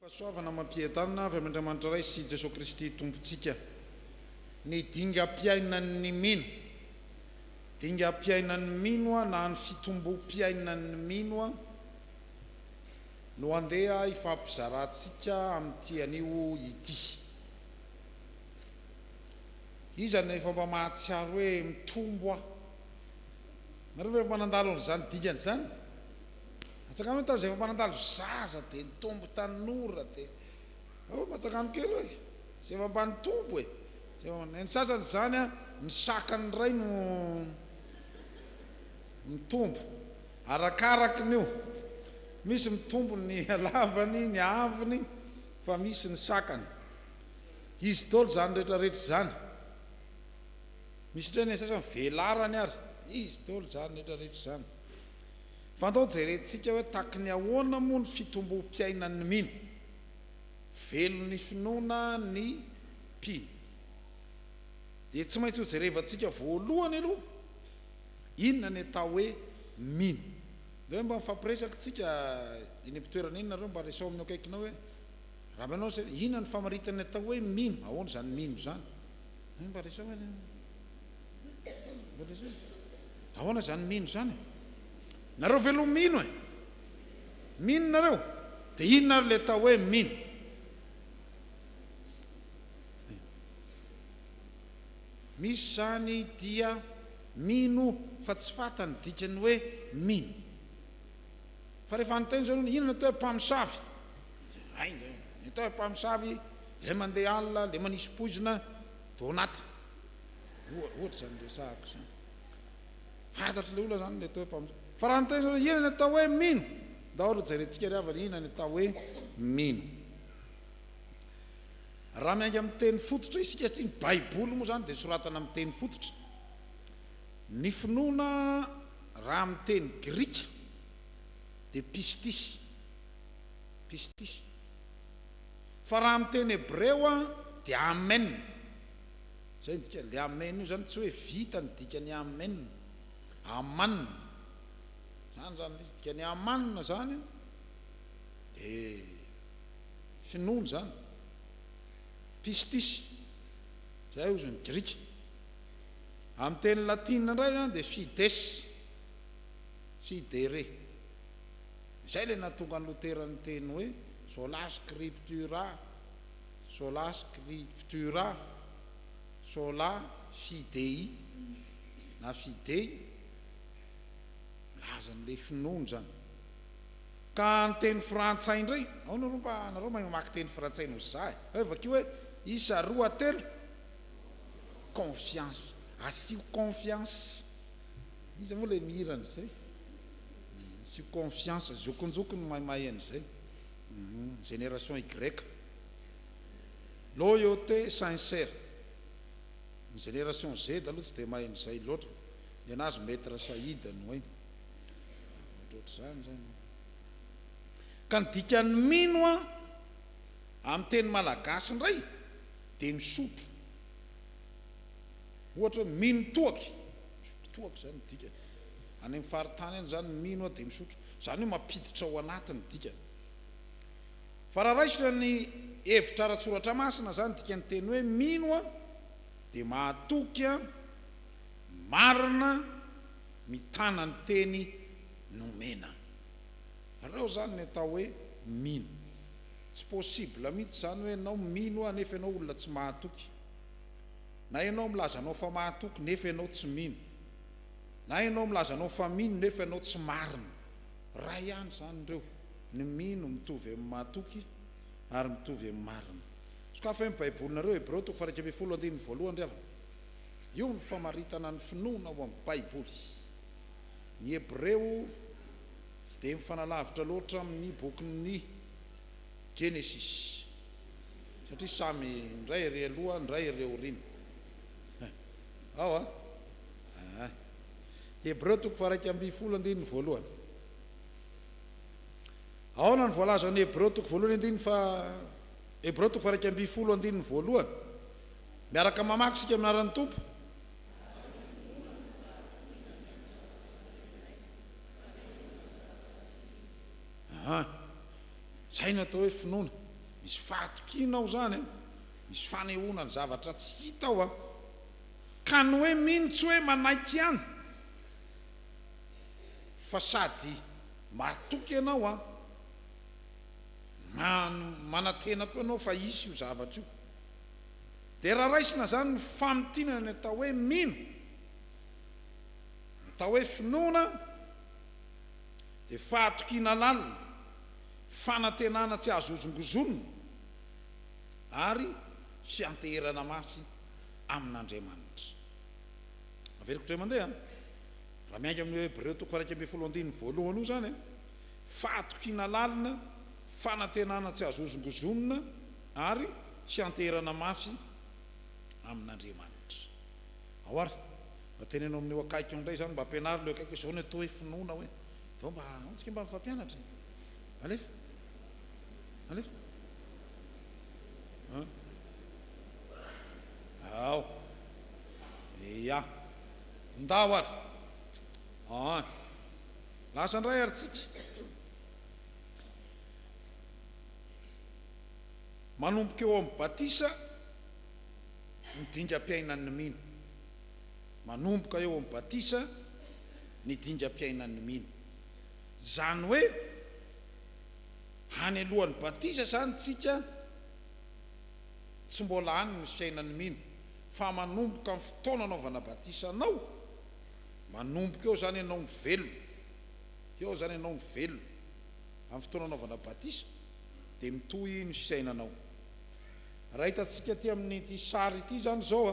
Fahasoavana Mpitandrina Andriamanitra Ray sy Jesosy Kristy tompontsika. Ny dingam-piainan'ny mino. Dingam-piainan'ny mino na ny fitomboam-piainan'ny mino no andeha ifampizarantsika amin'ity anio ity. Izany efa mba mahatsiaro hoe mitombo aho. Nareo efa manandalo an'izany dingana izany. Matsakano hoe zay efa manandalo zaza dia nitombo tanora dia matsakano kely hoe zay efa mba nitombo e. Ny sasany zany ny sakany ray no mitombo arakaraka n'io. Misy mitombo ny lavany, ny aviny, fa misy ny sakany. Izy daholo zany rehetrarehetra zany. Misy treny ny sasany velarany ary. Izy daholo zany rehetrarehetra zany. Fa andao jerentsika hoe taky ny ahoana moa ny fitomboam-piainan'ny mino. Velo ny finoana ny mpino. Dia tsy maintsy ho jerevantsika voalohany aloha, inona ny atao hoe mino. Dia mba mifampiresaka tsika iny mpitoerana iny nareo mba resao amin'ny akaikinao hoe raha manao se inona ny famaritany atao hoe mino, ahoana zany mino zany. Mba resao any. Ahoana zany mino zany? Nareo velo mino e. Mino nareo. Dia inona le atao hoe mino? Misy zany dia mino fa tsy fatany dikany hoe mino. Fa rehefa anyteny zany inona atao hoe mpamosavy? Ny atao hoe mpamosavy le mandeha alina, le manisy poizina do anaty. Ohatra zany resahako zany. Fantatry le olona zany le atao hoe mpamosavy. Fa raha anyteny zany inona ny atao hoe mino? Daholo jerentsika riavana inona ny atao hoe mino. Raha miainga amin'ny teny fototra isika satria ny baiboly moa zany dia soratana amin'ny teny fototra. Ny finoana raha amin'ny teny grika dia pistisy. Pistisy. Fa raha amin'ny teny hebreo dia amen. Zay dika le amen io zany tsy hoe vita ny dikany amen. Aman. Zany zany dikany amanina zany dia finoana zany. Pistis. Zay ozy ny grika. Amin'ny teny latina indray dia fides. Fidere. Zay le nahatonga ny loterany teny hoe sola scriptura, sola scriptura, sola fidei, na fidei, lazan'le finoana zany. Ka ny teny frantsay indray, ao nareo mahay mamaky teny frantsay no za e. Vakio hoe isa roa telo confiance. Asio confiance. Izy moa le mihirana zay. Asio confiance, zokonjokony mahay an'izay. Génération Y. Loyauté sincère. Ny génération Z aloha tsy dia mahay an'izay loatra. Ny anazy maître Saïd no hainy. Loatra zany zany. Ka ny dikany mino amin'ny teny malagasy indray dia misotro. Ohatra hoe mino toaky. Toaky zany dikany. Any amin'ny faritany any zany mino dia misotro. Zany hoe mampiditra ao anatiny dikany. Fa raha raisiny hevitra ara-tsoratra masina zany dikany teny hoe mino dia mahatoky marina mitana ny teny nomena. Reo zany ny atao hoe mino. Tsy possible mihitsy zany hoe ianao mino nefa ianao olona tsy mahatoky. Na ianao milaza anao fa mahatoky nefa ianao tsy mino. Na ianao milaza anao fa mino nefa ianao tsy marina. Raha ihany zany reo. Ny mino mitovy amin'ny mahatoky ary mitovy amin'ny marina. Sokafa amin'ny baibolinareo Hebreo 1:12 riavana. Io ny famaritana ny finoana ao amin'ny baiboly. Ny Hebreo tsy dia mifanalavitra loatra amin'ny bokin'ny Genesis. Satria samy ndray ery aloha, ndray ery aoriana. Ao Hebreo 1:12. Ao na ny voalaza ny Hebreo 1:12 fa Hebreo 1:12. Miaraka mamaky sika aminaran'ny Tompo. Zay no atao hoe finoana. misy fahatokinao zany misy fanehoana ny zavatra tsy hita ao ka ny hoe mino tsy hoe manaiky ihany fa sady matoky ianao manatena koa ianao fa isy io zavatra io dia raha raisina zany ny famitinana ny atao hoe mino atao hoe finoana dia fahatokiana lalina fanantenana tsy azozongozonina ary fianteherana mafy amin'Andriamanitra. Averiko ndray mandeha raha miainga amin'ny Hebreo 1:12 io zany fahatokiana lalina fanantenana tsy azozongozonina ary fianteherana mafy amin'Andriamanitra. Ao ary mba tenenao amin'ny akaiky ndray zany mba ampianary le akaiky izao ny atao hoe finoana hoe vao mba antsika mba mifampianatra alefa ao ia ndao ary lasa ndray ary tsika manomboka eo amin'ny batisa ny dingam-piainan'ny mino manomboka eo amin'ny batisa ny dingam-piainan'ny mino zany hoe hany alohan'ny batisa zany tsika tsy mbola hany ny fiainan'ny mino fa manomboka amin'ny fotoana anaovana batisa anao manomboka eo zany ianao mivelona eo zany ianao mivelona amin'ny fotoana anaovana batisa dia mitohy ny fiainanao. Raha hitantsika ty amin'ity sary ity zany zao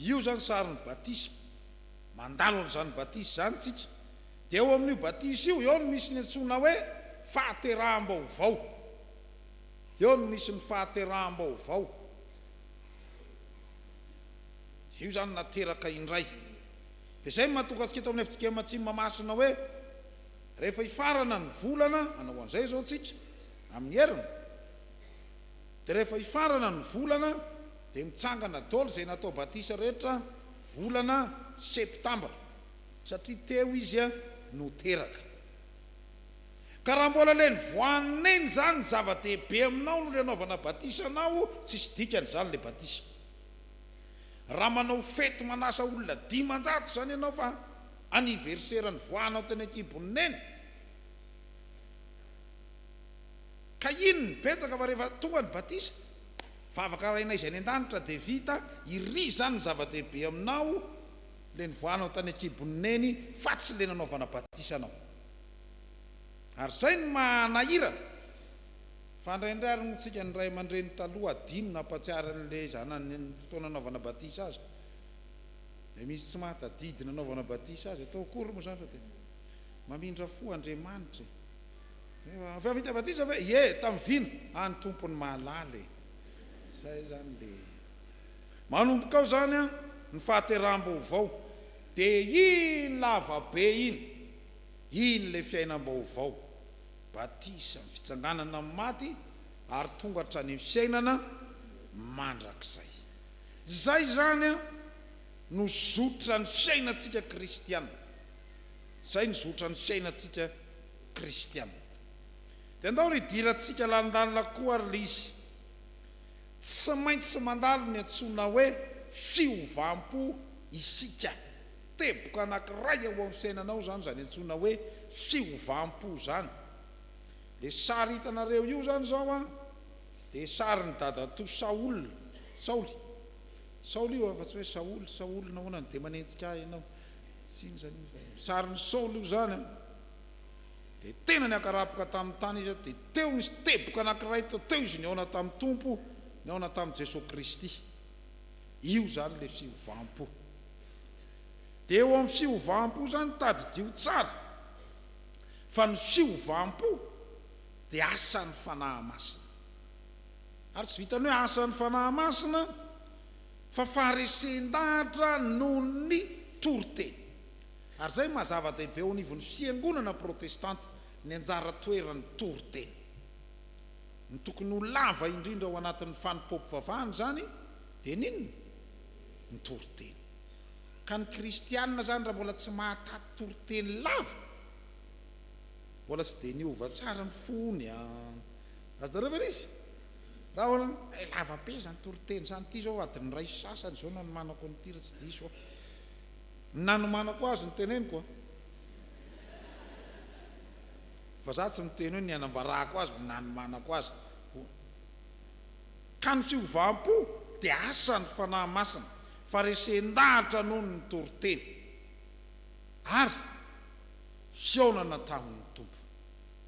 io zany sarin'ny batisa mandalo zany batisa zany tsika dia eo amin'io batisa io eo no misy ny antsoina hoe fahateraham-baovao eo no misy ny fahateraham-baovao io zany nateraka indray dia zay mahatonga antsika eto amin'ny Fjkm Atsimon'Imahamasina hoe rehefa hifarana ny volana anao an'izay zao tsika amin'ny herina dia rehefa hifarana ny volana dia mitsangana daholo zay natao batisa rehetra volana septambra satria teo izy no teraka ka raha mbola le ny voaniny zany ny zava-dehibe aminao no le anaovana batisa anao tsisy dikany zany le batisa. Raha manao fety manasa olona 500 zany ianao fa aniverserany voanao teny an-kiboniny ka ino ny betsaka fa rehefa tonga ny batisa fa afaka rainay izay ny an-danitra dia vita iry zany ny zava-dehibe aminao le ny voanao tany an-kiboniny fa tsy le nanaovana batisa anao ary zay ny manahirana fa ndraindray ary ntsika ny ray aman-dreny taloha adino nampatsiaran'le zanany fotoana nanaovana batisa azy dia misy tsy mahatadidy nanaovana batisa azy atao akory moa zany fa dia mamindra fo Andriamanitra fa vita batisa ve ye tamin'ny vino any tompony mahalala zay zany le manomboka ao zany ny fahateraham-baovao dia iny lavabe iny le fiainam-baovao batisa ny fitsanganana amin'ny maty ary tonga hatrany fiainana mandrakizay zay zany no zotra ny fiainantsika kristiana zay ny zotra ny fiainantsika kristiana dia andao ry idirantsika landalina koa ary le izy tsy maintsy mandalo ny antsoina hoe fiovampo isika teboka anankiray ao amin'ny fiainanao zany zany antsoina hoe fiovampo zany le sary hitanareo io zany zao dia sary ny dadatoa Saoly io fa tsy hoe Saoly nahoana dia manentsika ianao tsiny zany sary ny Saoly io zany dia tena ny akarapoka tamin'ny tany izy dia teo misy teboka anankiray teo izy niaona tamin'ny tompo niaona tamin'ny Jesosy Kristy io zany le fiovampo dia eo amin'ny fiovampo zany tadidio tsara fa ny fiovampo dia asan'ny fanahy masina ary tsy vitany hoe asan'ny fanahy masina fa faharesen-dahatra noho ny toriteny ary zay mazava-dehibe eo anivon'ny fiangonana protestanta ny anjara toeran'ny toriteny ny tokony ho lava indrindra ao anatin'ny fanimpom-pivavahana zany dia ninona ny toriteny ka ny kristianina zany raha mbola tsy mahataty toriteny lava mbola tsy dia niova tsara ny fony azonareo ve izy raha hoana lava be zany toriteny zany ity zao adiny ray sasany zao nanomanako nyty raha tsy diso aho nanomanako azy ny teneniko fa za tsy miteny hoe ny anambarako azy nanomanako azy ka ny fiovam-po dia asany fanahy masina fa resendahatra noho ny toriteny ary fionana tamin'ny tompo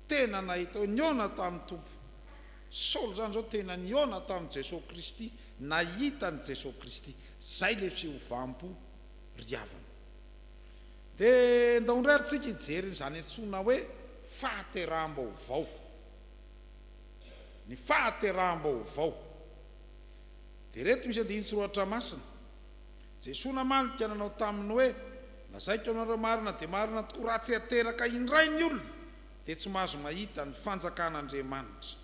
tena nahita niona tamin'ny tompo Saul zany zao tena niona tamin'i Jesosy Kristy nahita ny Jesosy Kristy zay le fiovam-po riavana dia ndaondreritsika ijery zany antsona hoe fahateraham-baovao ny fahateraham-baovao dia reto misy andinitsoroatra masina Jesosy namaly tiananao taminy hoe lazaiko anareo marina dia marina tokoa raha tsy ateraka indray ny olona dia tsy mahazo mahita ny fanjakan'Andriamanitra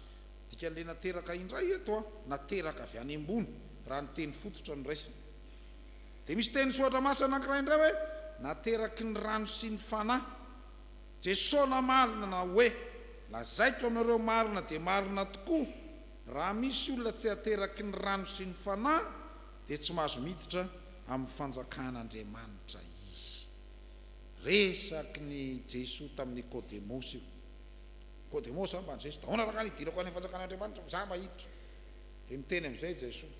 dika le nateraka indray eto nateraka avy any ambony raha ny teny fototra ny raisina dia misy teny soatra masina anankiray indray hoe nateraky ny rano sy ny fanahy Jesosy namalina na hoe lazaiko anareo marina dia marina tokoa raha misy olona tsy ateraky ny rano sy ny fanahy dia tsy mahazo miditra amin'ny fanjakan'Andriamanitra izy resaky ny Jesosy tamin'ny Nikodemosy io Nikodemosy mba Jesosy taona raka nidirako any fanjakan'Andriamanitra za mahiditra dia miteny amin'izay Jesosy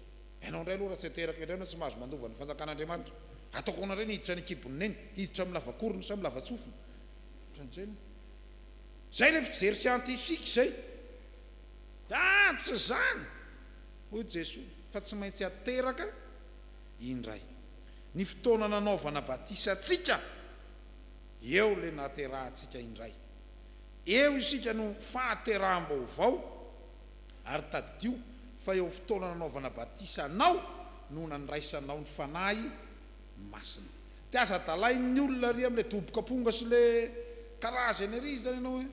ianao indray aloha raha tsy ateraky indray tsy mahazo mandova ny fanjakan'Andriamanitra ataoko anareo ny hiditra ny kibony neny hiditra amin'ny lavakorona sy amin'ny lavatsofina zay le fijery siantifika zay tsy zany hoy Jesosy fa tsy maintsy ateraka indray ny fotoana nanaovana batisa atsika eo le naterahantsika indray eo isika no fahateraham-baovao ary tadidio fa eo fotoana nanaovana batisa anao no nandraisanao ny fanahy masina dia aza dalain'ny olona ry amin'le dobokaponga sy le karazany ary izy zany ianao hoe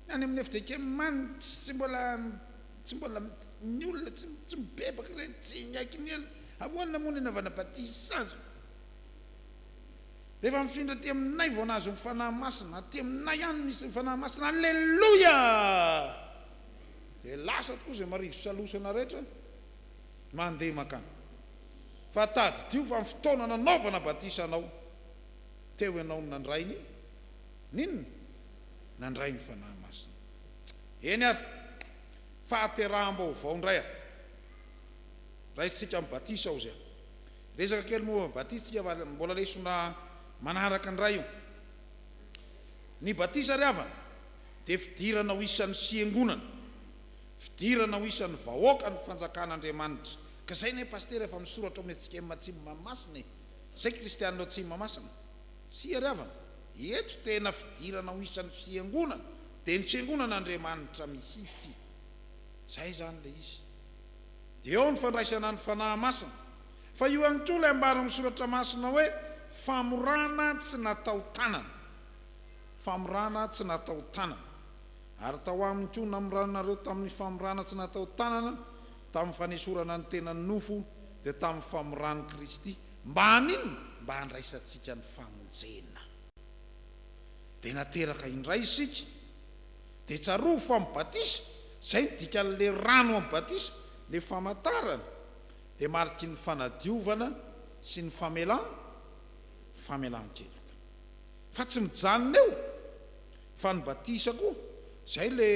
any amin'ny Fjkm man tsy mbola ny olona tsy mibebaka reny tsy nyaiky ny ela ahoana moa ny navana batisa azy dia efa mifindra ty aminay vao nazo ny fanahy masina ty aminay ihany misy ny fanahy masina alleloia dia lasa tokoa zay marivo salosana rehetra mandeha makany fa tadidio fa amin'ny fotoana nanaovana batisa anao teo ianao ny nandrainy ninona nandray ny fanahy masina eny ary fahateraham-baovao indray ary raitsika amin'ny batisa ao zay resaka kely moa batisa tsika mbola lesona manaraka ny ray io ny batisa ry avana dia fidirana ho isan'ny fiangonana fidirana ho isan'ny vahoaka ny fanjakan'Andriamanitra ka zay ne paster efa misoratra amin'ny Fjkm Atsimon'Imahamasina zay kristianina Atsimon'Imahamasina tsy ry avana eto tena fidirana ho isan'ny fiangonana dia ny fiangonan'Andriamanitra mihitsy zay zany le izy dia eo ny fandraisana ny fanahy masina fa io ihany koa ilay ambara misoratra masina hoe famorana tsy natao tanana famorana tsy natao tanana ary tao aminy koa namoranareo tamin'ny famorana tsy natao tanana tamin'ny fanesorana ny tenany nofo dia tamin'ny famorany Kristy mba haninona mba handraisantsika ny famonjena dia nateraka indray isika dia tsaroa fa mibatisa zay ny dikan'le rano amin'ny batisa le famantarana dia mariky ny fanadiovana sy ny famelan-keloka fa tsy mijanona eo fa ny batisa koa zay le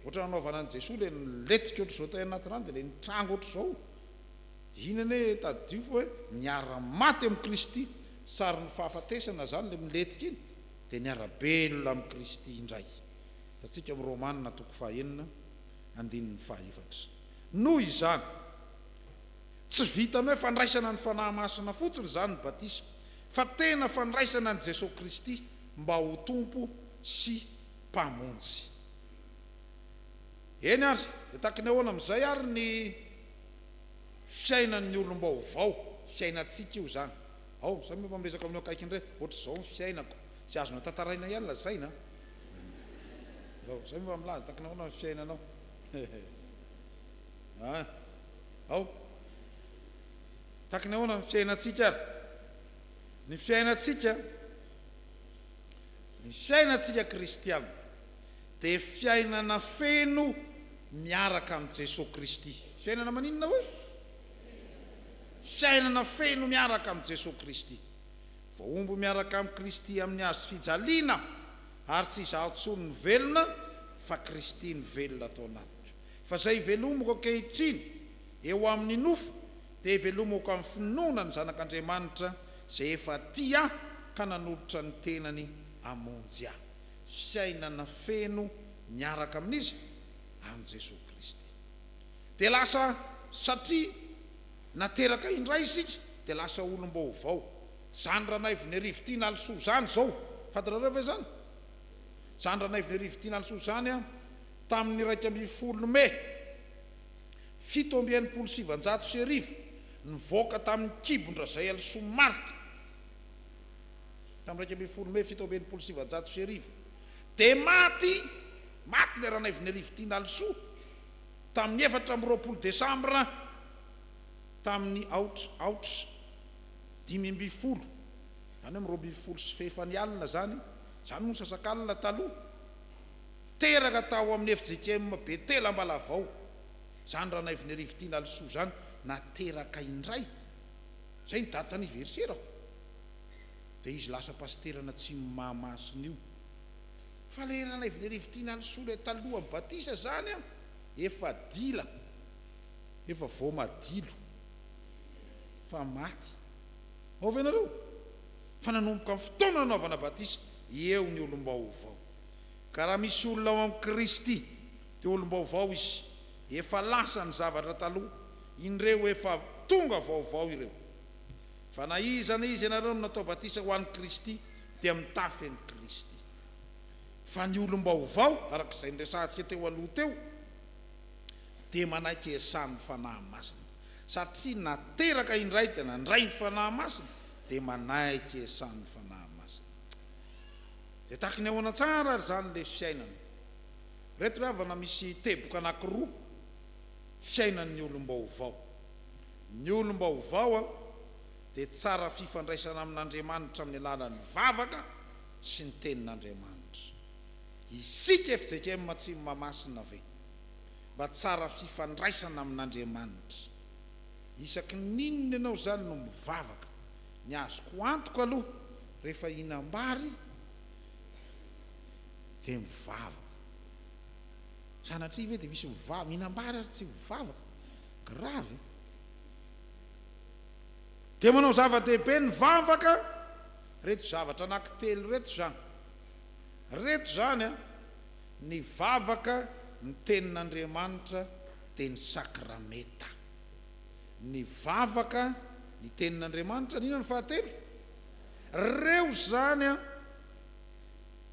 ohatra nanaovana an' Jesosy le niletika ohatra zao tay anaty rano dia le nitrango ohatra zao inany hoe tadidio fa hoe niara-maty amin'ny Kristy sary ny fahafatesana zany le miletika iny dia niara-belona amin'ny Kristy indray tatsika amin'ny Romanina toko 9:1 noho izany tsy vitany hoe fandraisana ny fanahy masina fotsiny zany ny batisa fa tena fandraisana ny Jesosy Kristy mba ho tompo sy mpamonjy eny ary dia takiny ahoana amin'izay ary ny fiainan'ny olom-baovao fiainantsika io zany ao zay mba miresaka amin'io akaiky indray ohatra zao ny fiainako tsy azona tantaraina ihany lazaina zay mba milaza takiny ahoana ny fiainanao ao takiny ahoana ny fiainantsika ary ny fiainantsika kristianina dia fiainana feno miaraka amin'ny Jesosy Kristy. Fiainana maninona hoe? Fiainana feno miaraka amin'ny Jesosy Kristy. Voaombo miaraka amin'ny Kristy amin'ny azo fijaliana, ary tsy izaho tsony ny velona fa Kristy ny velona atao anatiko. Fa izay velomoko ankehitriny eo amin'ny nofo dia velomoko amin'ny finoana ny zanak'Andriamanitra izay efa tia ka nanolotra ny tenany amonjy ahy. Fiainana feno miaraka amin'izy amin'ny Jesosy Kristy. Dia lasa satria nateraka indray isika dia lasa olom-baovao. Zany RANAIVONIARIVO tia Alisoa zany zao. Fantarareo ve zany? Zany RANAIVONIARIVO tia Alisoa zany tamin'ny 20 Mey 1770 nivoaka tamin'ny kibon-drazay Alisoa marika. Tamin'ny 20 Mey 1770 dia maty le RANAIVONIARIVO tia Alisoa tamin'ny 4 Desambra tamin'ny aotra 5 any amin'ny 20 zany no sasakalina taloha teraka tao amin'ny Fjkm Betela Ambalavao. Zany RANAIVONIARIVO tia Alisoa zany nateraka indray. Zay ny date anniversaire-ako. Dia izy lasa pasterana Atsimon'Imahamasina io. Fa le RANAIVONIARIVO tia Alisoa le taloha batisa zany efa dila, efa vao madilo, fa maty. Ao venareo? Fa nanomboka amin'ny fotoana nanaovana batisa eo ny olom-baovao. Ka raha misy olona ao amin'ny Kristy dia olom-baovao izy. Efa lasa ny zavatra taloha, indreo efa tonga vaovao ireo. Fa na iza ianareo no natao batisa ho an'ny Kristy dia mitafy an'i Kristy. Fa ny olom-baovao arak'izay niresantsika teo aloha teo dia manaiky esan'ny fanahy masina. Satria nateraka indray dia nandray ny fanahy masina dia manaiky esan'ny fanahy masina. Dia tahaka ny ahoana tsara ary zany le fiainana. Reto ry havana misy teboka anankiroa fiainan'ny olom-baovao. Ny olom-baovao dia tsara fifandraisana amin'Andriamanitra amin'ny alalan'ny vavaka sy ny tenin'Andriamanitra. Isika Fjkm Atsimon'Imahamasina ve mba tsara fifandraisana amin'Andriamanitra. Isaky ninona ianao zany no mivavaka. Ny azoko antoka aloha rehefa hinambary dia mivavaka. Sanatria ve dia misy mihinambary ary tsy mivavaka? Grave. Dia manao zava-dehibe ny vavaka. Reto zavatra anankitelo reto zany. Reto zany ny vavaka, ny tenin'Andriamanitra dia ny sakrameta. Ny vavaka, ny tenin'Andriamanitra, nina ny fahatelo? Reo zany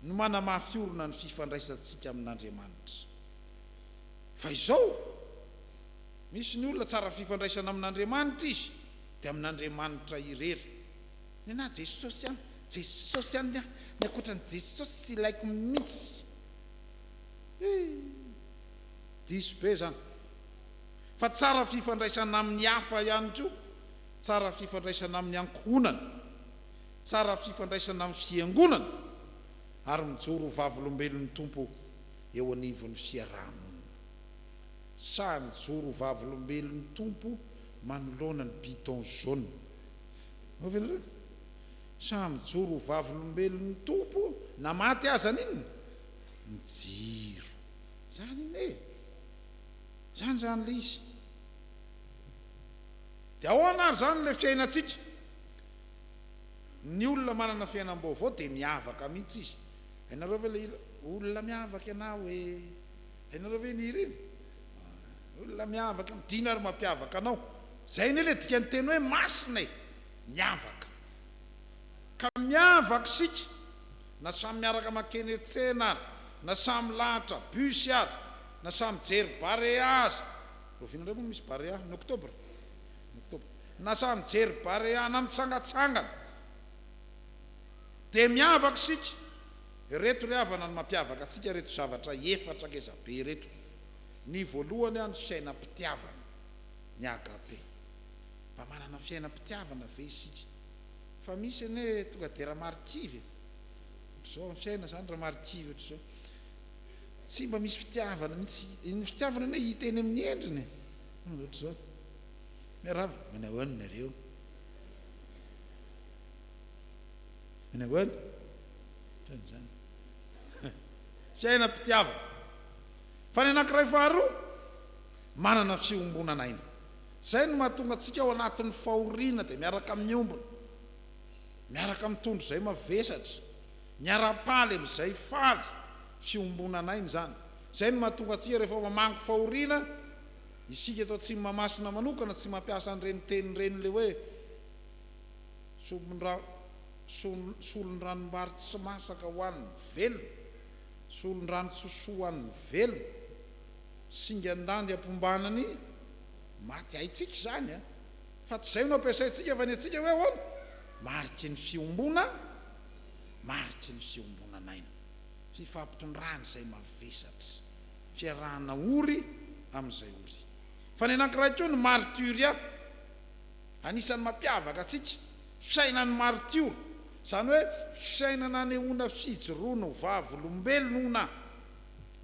no manamafiorona ny fifandraisantsika amin'Andriamanitra. Fa izao misy ny olona tsara fifandraisana amin'Andriamanitra izy dia amin'Andriamanitra irery. Nena Jesosy any, Jesosy any ny akoatran'ny Jesosy sy ilaiko mihitsy. Diso be zany. Fa tsara fifandraisana amin'ny hafa ihany koa, tsara fifandraisana amin'ny ankohonana, tsara fifandraisana amin'ny fiangonana, ary mijoro vavolombelon'ny tompo eo anivon'ny fiarahamonina. Sa mijoro vavolombelon'ny tompo manoloana ny biton jaune. Ao venareo? Sa mijoro vavolombelon'ny tompo na maty aza n'inona? Mijiro. Zany ine. Zany le izy. Dia ahoana ary zany le fiainantsika? Ny olona manana fiainam-baovao dia miavaka mihitsy izy. Hainareo ve le olona miavaka ianao e? Hainareo ve ny ireny? Olona miavaka, dina ary mampiavaka anao. Zay ny le dikany teny hoe masina e, miavaka. Ka miavaka sika, na samy miaraka makeny tsena ary, na samy lahatra busy ary, na samy jery baréage. Rovinareo moa misy baréage ny oktobra. Na samy jery baréage na mitsangatsangana. Dia miavaka sika. Reto ry havana ny mampiavaka atsika reto zavatra efatra ngeza be reto. Ny voalohany ny fiainam-pitiavana, ny agape. Mba manana fiainam-pitiavana ve isika? Fa misy ane tonga dia raha marikivy. Zao amin'ny fiaina zany raha marikivy ohatr'izao. tsy mba misy fitiavana mitsy ny fitiavana ne hiteny amin'ny endriny ohatry zao miarava manao ahoana nareo manao ahoana trany zany fiainam-pitiavana fa ny anankiray faharoa manana fiombonanaina zay no mahatonga antsika ao anatin'ny fahoriana dia miaraka amin'ny ombona miaraka mitondro zay mavesatra miara-paly amin'izay faly fiombonanaina zany zay no mahatonga antsika rehefa mamango fahoriana isika eto Atsimon'Imahamasina manokana tsy mampiasa an'ireny teny reny le hoe solon-dranom-bary tsy masaka ho an'ny velona solon-drano tsosoa an'ny velona singa andandy ampombanany maty haitsika zany a fa tsy zay no ampiasaintsika fa ny atsika hoe ahoana mariky ny fiombona mariky ny fiombonanaina sy fampitondrany zay mavesatra fiarahana ory amin'izay ory fa ny anankiray koa ny martyria anisan'ny mampiavaka atsika fisainan'ny martyr zany hoe fisainana anehoana fijoroana ho vavolombelona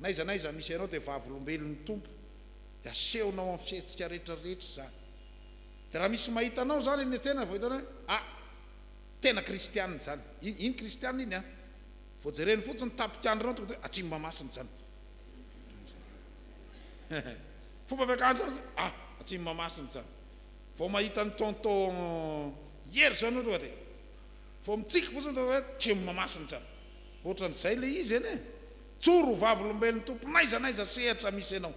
naiza naiza misy ianao dia vavolombelon'ny tompo dia asehonao amin'ny fiaitsika rehetrarehetra zany dia raha misy mahitanao zany eny an-tsena vao hitana hoe tena kristianina zany iny kristianina iny a vao jereny fotsiny tapikandrinao tonga dia Atsimon'Imahamasina zany fomba fiakanjo Atsimon'Imahamasina zany vao mahita ny tonton hery zany tonga dia vao mitsika fotsiny tonga hoe Atsimon'Imahamasina zany ohatran'izay le izy eny e tsoro vavolombelon'ny tompo naiza naiza sehatra misy ianao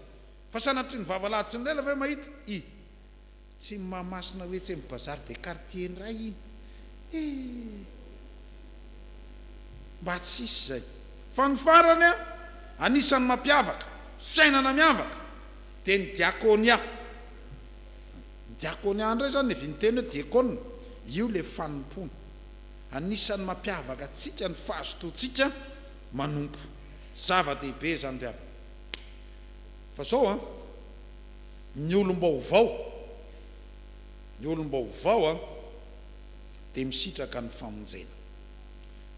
fa sanatry ny vavalatsy ny lela ve mahita Atsimon'Imahamasina hoe tsy mibazary de quartier ny ray iny mba tsisy zay fa ny farany a anisan'ny mampiavaka fiainana miavaka dia ny diakonia indray zany ne viniteny hoe diakona io le fanompona anisan'ny mampiavaka atsika ny fahazotoantsika manompo zava-dehibe zany ry avy fa zao a ny olom-baovao dia misitraka ny famonjena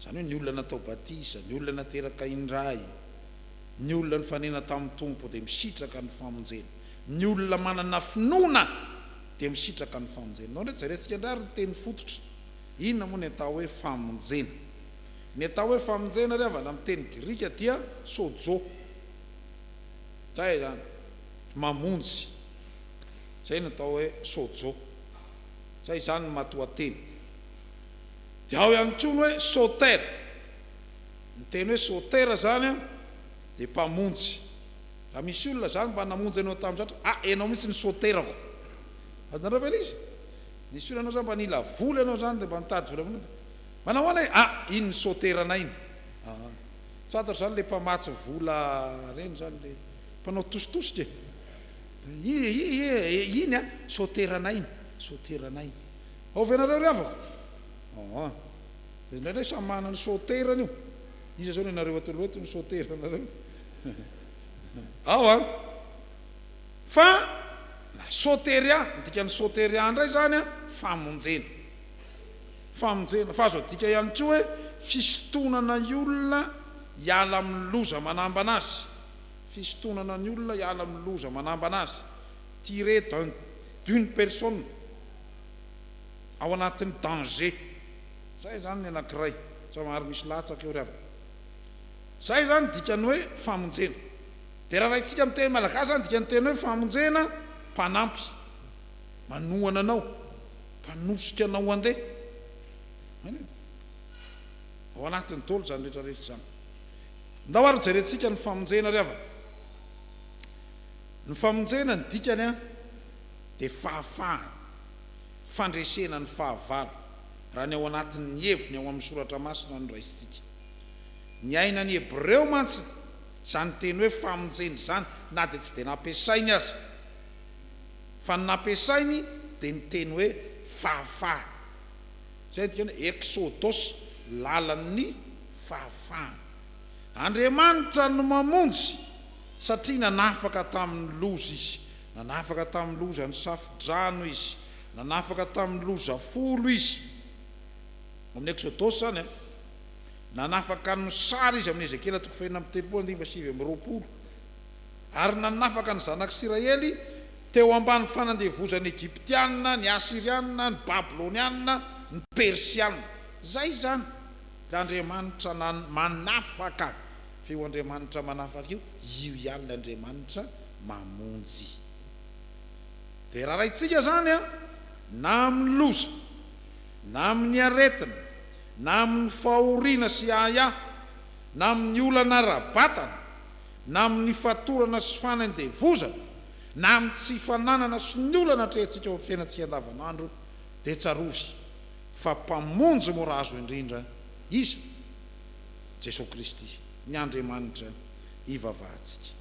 zany hoe ny olona natao batisa ny olona nateraka indray ny olona ny fanena tamin'ny tompo dia misitraka ny famonjena ny olona manana finoana dia misitraka ny famonjena nao ndray jarentsika indray ary ny teny fototra inona moa ny atao hoe famonjena ny atao hoe famonjena ry avana amin'ny teny grika dia sojo zay zany mamonjy zay no atao hoe sojo zay zany matoateny dia ao ihany koa ny hoe sotera ny teny hoe sotera zany a dia mpamonjy raha misy olona zany mba namonjy anao tamin'zatra enao mihitsy ny soterako azonareo ve izy nisy olona anao zany mba nila vola ianao zany dia mba nitady vola aminao manao hoana hoe iny ny soterana iny satry zany le mpamatsy vola reny zany le mpanao tositosika iny a soterana iny ao venareo ry avako ndraindray samy manana ny soterana io iza zao ny anareo atoloety ny soteranareo ao a fa na soteria dika ny soteria ndray zany a famonjena fa azo dika ihany koa hoe fisotonana ny olona hiala amin'ny loza manambana azy fisotonana ny olona hiala amin'ny loza manambana azy tiré d'une personne ao anatin'ny danger zay zany ny anankiray somary misy latsaka eo ry avy zay zany dikany hoe famonjena dia raha raintsika amin'ny teny malagasy zany dikany teny hoe famonjena mpanampy manohana anao mpanosika anao andeha ao anatin'ny dolo zany rehetrarehetra zany ndao ary jerentsika ny famonjena ry avana ny famonjena ny dikany a dia fahafahana fandresena ny fahavalo raha ny ao anatin'ny heviny ao amin'ny soratra masina no raisitsika ny ainany hebreo mantsy zany teny hoe famonjeny zany na dia tsy dia nampiasainy azy fa ny nampiasainy dia ny teny hoe fahafahana zay dikany hoe exodos lalan'ny fahafahana Andriamanitra no mamonjy satria nanafaka tamin'ny loza izy nanafaka tamin'ny loza ny safidrano izy nanafaka tamin'ny loza folo izy amin'ny exodos zany nanafaka ny sary izy amin'ny Ezekela 4:7 ary nanafaka ny zanak'Israely teo ambany fanandevozany Egyptianina, ny Asirianina, ny Babilonianina, ny Persianina. Zay zany l'Andriamanitra manafaka, feo Andriamanitra manafaka io ihany l'Andriamanitra mamonjy. Dia raha raitsika zany na amin'ny loza, na amin'ny aretina, na amin'ny fahoriana sy aya, na amin'ny olana rabatana, na amin'ny fatorana sy fanandevozana, na amin'ny tsy fananana sy ny olana trehantsika ao fiainantsika andavanandro, dia tsarovy fa mpamonjy mora azo indrindra izy Jesosy Kristy, ny Andriamanitra ivavahantsika.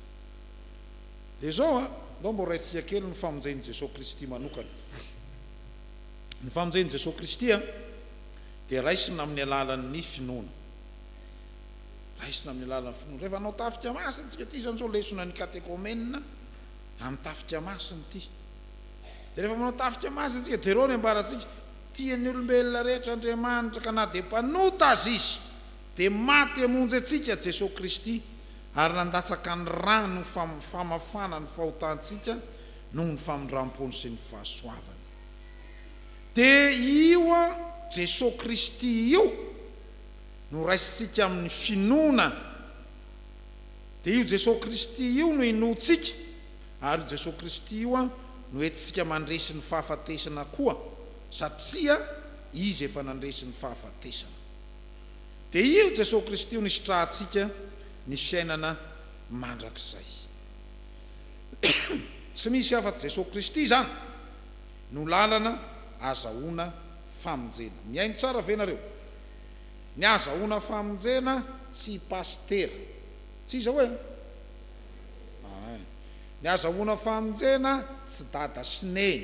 Dia zao ndao mbo raitsika kely ny famonjeny Jesosy Kristy manokana. Ny famonjeny Jesosy Kristy dia raisina amin'ny alalan'ny finoana. Raisina amin'ny alalan'ny finoana. Rehefa anao tafika masina tsika ty zany zao lesona ny katekomenina amin'ny tafika masina ty. Dia rehefa manao tafika masina tsika dia reo ny ambaratsika tian'ny olombelona rehetra Andriamanitra ka na dia mpanota azy izy dia maty hamonjy antsika Jesosy Kristy ary nandatsaka ny rano ny famafana ny fahotantsika noho ny famindram-pony sy ny fahasoavana. Dia io Jesosy Kristy io no raisitsika amin'ny finoana. Dia io Jesosy Kristy io no inotsika ary Jesosy Kristy io no entsika mandresy ny fahafatesana koa satria izy efa nandresy ny fahafatesana. Dia io Jesosy Kristy io ny sitrahantsika ny fiainana mandrakizay. Tsy misy afa Jesosy Kristy zany no lalana azahoana famonjena. Miaino tsara ve nareo? Ny azahoana famonjena tsy pastera, tsy iza hoe? Ny azahoana famonjena tsy dada sy neny,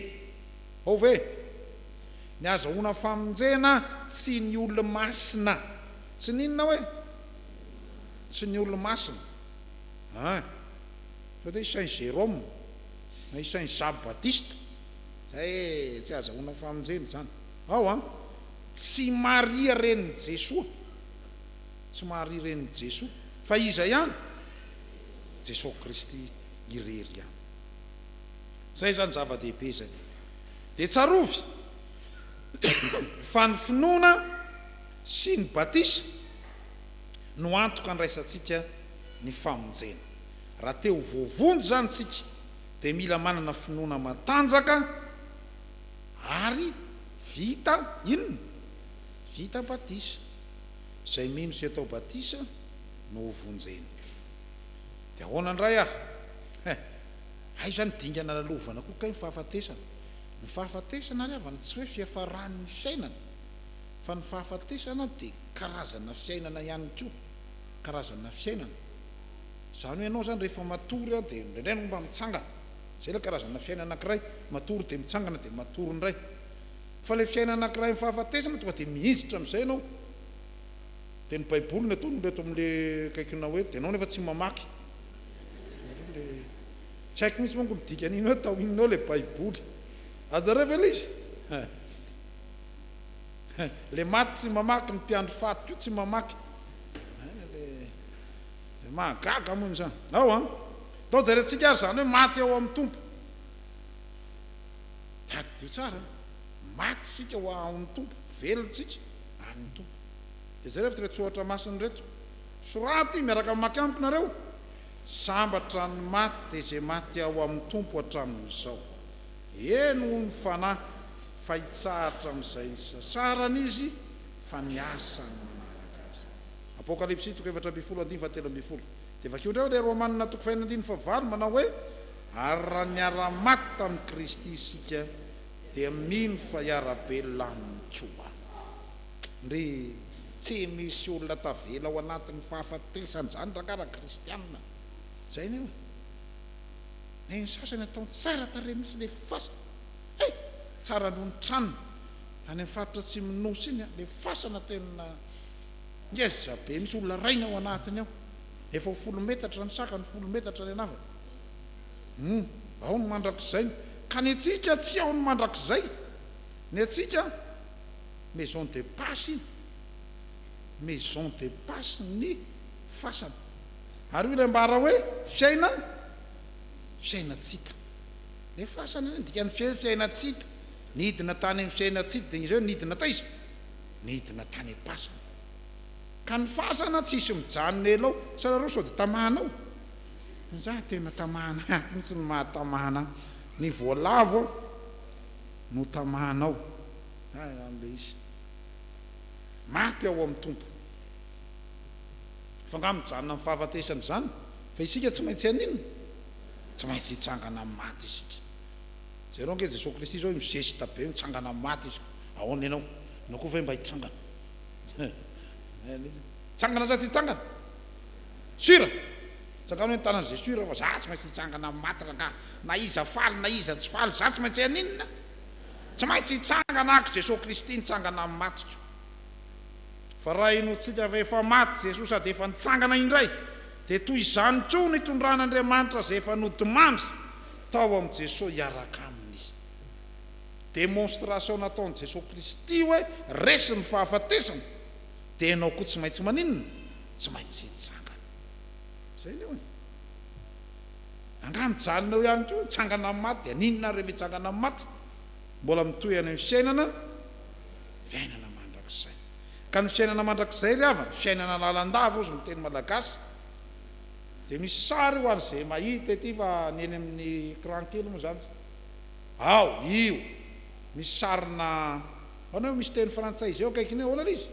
ao ve? Ny azahoana famonjena tsy ny olo-masina, tsy ninona hoe? Tsy ny olo-masina. Sao dia Saint Jérôme na Saint Jean-Baptiste zay tsy azahoana famonjena zany. Ao tsy Maria renin'i Jesosy, tsy Maria renin'i Jesosy, fa iza ihany? Jesosy Kristy irery ihany. Zay zany zava-dehibe zay. Dia tsarovy fa ny finoana sy ny batisa no antoka andraisantsika ny famonjena. Raha teo voavonjy zany tsika dia mila manana finoana matanjaka ary vita inona? Vita batisa. Zay mino sy atao batisa no vonjena. Dia ahoana indray ay zany dingana lalovana koa kay ny fahafatesana. Ny fahafatesana ary avana tsy hoe fiafaran'ny fiainana, fa ny fahafatesana dia karazana fiainana ihany koa, karazana fiainana. Zany hoe ianao zany rehefa matory dia indraindray no mba mitsangana. Zay ilay karazana fiainana anankiray, matory dia mitsangana dia matory indray. Fa ilay fiainana anankiray ny fahafatesana tonga dia mihizitra amin'izay ianao. Dia ny baiboly ny ataony eto amin'ilay kaikina hoe dia ianao nefa tsy mamaky. Tsy haiko mihitsy manko midika an'iny hoe tao inona ao ilay baiboly. Azareo ve ilay izy? Le maty tsy mamaky, ny mpiandro faty koa tsy mamaky. Dia mahagaga moa izany. Tao jarentsika ary zany hoe maty ao amin'ny tompo. Tadidio tsara, maty sika ho ao amin'ny tompo, velontsika amin'ny tompo. Dia zay rehefa tsohatra masiny reto soraty miaraka mamaky amiko nareo. Sambatra ny maty dia izay maty ao amin'ny tompo hatramin'izao. Eno ny fanahy fa hitsahatra amin'izay ny sasarany izy fa ny asany manaraka azy. Apokalipsy 4:17. Dia vakeo indray ilay Romanina 5:9 manao hoe ary raha niara-maty tamin'i Kristy isika dia mino fa hiara-belona aminy koa. Ndry tsy misy olona tavela ao anatin'ny fahafatesana zany raha kristianina. Zay ny hoe ny sasany atao tsara tare mihitsy le fasana. Tsara noho ny tranona any amin'ny faritra tsy minosy iny le fasana tena ngeza be misy olona raina ao anatiny ao. Efa 10 metatra ny saka, ny 10 metatra ny anavana. Ao ny mandrakizay. Ka ny atsika tsy ao ny mandrakizay. Ny atsika maison de passe iny. maison de passe ny fasana ary io le mbara hoe fiaina tsy hita le fasana dikany fiaina tsy hita nidina tany amin'ny fiaina tsy hita dia izy eo nidina taiza nidina tany pasana ka ny fasana tsy isy mijanona elao sanareo sao dia tamahanao za tena tamahana aty mihitsy ny mahatamahana ny voalavo no tamahanao an'le izy maty ao amin'ny tompo fa nga mijanona amin'ny fahafatesana zany fa isika tsy maintsy aninona tsy maintsy hitsangana amin'ny maty isika zareo nge Jesosy Kristy zao mizesita be mitsangana amin'ny maty izy ahoana ianao na koa ve mba hitsangana tsangana za tsy hitsangana sira tsangana hoe tanany Jesosy raha za tsy maintsy hitsangana amin'ny maty raha na iza faly na iza tsy faly za tsy maintsy aninona tsy maintsy hitsangana ako Jesosy Kristy nitsangana amin'ny maty fa raha inotsika fa efa maty Jesosy sady efa nitsangana indray dia toy izany tro ny tondran'Andriamanitra zay efa nodimandry tao amin'ny Jesosy hiaraka amin'izy démonstration nataon'i Jesosy Kristy hoe resy ny fahafatesana dia ianao koa tsy maintsy maninona tsy maintsy hitsangana zay le hoe angamijanonao ihany koa hitsangana amin'ny maty dia ninona rehefa hitsangana amin'ny maty mbola mitohy any amin'ny fiainana mandrakizay ka ny fiainana mandrakizay ry havana fiainana lalandava ozy miteny malagasy dia misy sary ho an'izay mahita ety fa ny eny amin'ny écran kely moa zany ao io misy sarina anao misy teny frantsay zay eo akaikiny eo olana izy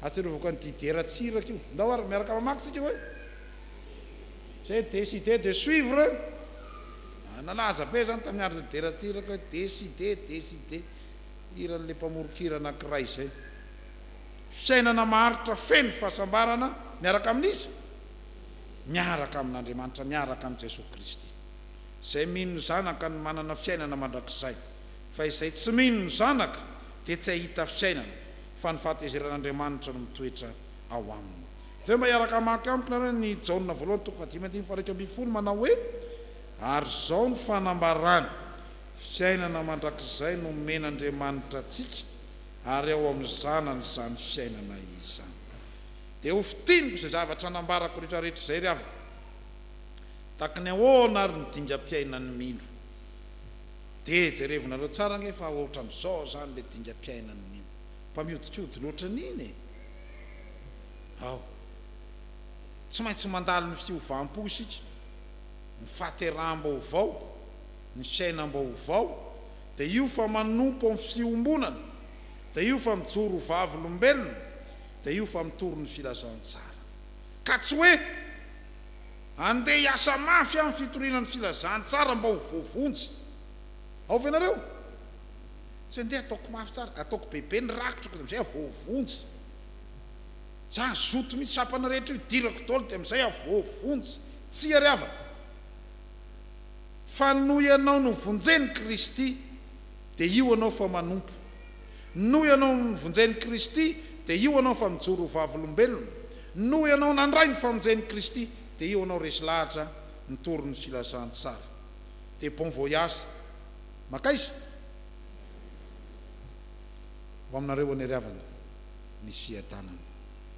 atserovako ny didera tsiraka io ndao ary miaraka mamakytsika hoe zay décider de suivre nalaza be zany tamin'ny andro didera tsiraka hoe décider iran'le mpamorokira anankiray zay fiainana maharitra feno fahasambarana miaraka amin'izy miaraka amin'Andriamanitra miaraka amin'ny Jesosy Kristy zay mino zanaka no manana fiainana mandrakizay fa izay tsy mino zanaka dia tsy ahita fiainana fa ny fahatezeran'Andriamanitra no mitoetra ao aminy dia mba hiaraka maka amiko nareo ny Jaona voalohany toko 5:20 manao hoe ary zao ny fanambarana fiainana mandrakizay no men'Andriamanitra atsika ary ao amin'ny zanany zany fiainana izany dia ho fitiniko izay zavatra nambarako rehetrarehetra zay ry avana taky ny ahoana ary nydingam-piainan'ny mino dia jerevonareo tsara nge fa ohatran'izao zany le dingam-piainan'ny mino mpamiodikody loatra n'iny ao tsy maintsy mandalo ny fiovam-po isika ny fahateram-baovao ny fiainam-baovao dia io fa manompo amin'ny fiombonana dia io fa mijoro vavolombelona dia io fa mitoro ny filazantsara ka tsy hoe andeha hiasa mafy amin'ny fitoriana ny filazantsara mba ho voavonjy ao venareo tsy andeha ataoko mafy tsara ataoko bebe ny rakotra am'izay avoavonjy za zoto mihitsy sapana rehetra io dirako dolo dia am'izay avoavonjy tsy ary ava fa noho ianao no vonjeny Kristy dia io anao fa manompo noho ianao no vonjeny Kristy dia io anao fa mijoro vavolombelona noho ianao nandray ny famonjeny Kristy dia io anao resy lahatra nitoro ny filazantsara dia bon voyage makaiza ho aminareo any ry havana ny siatanana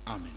amen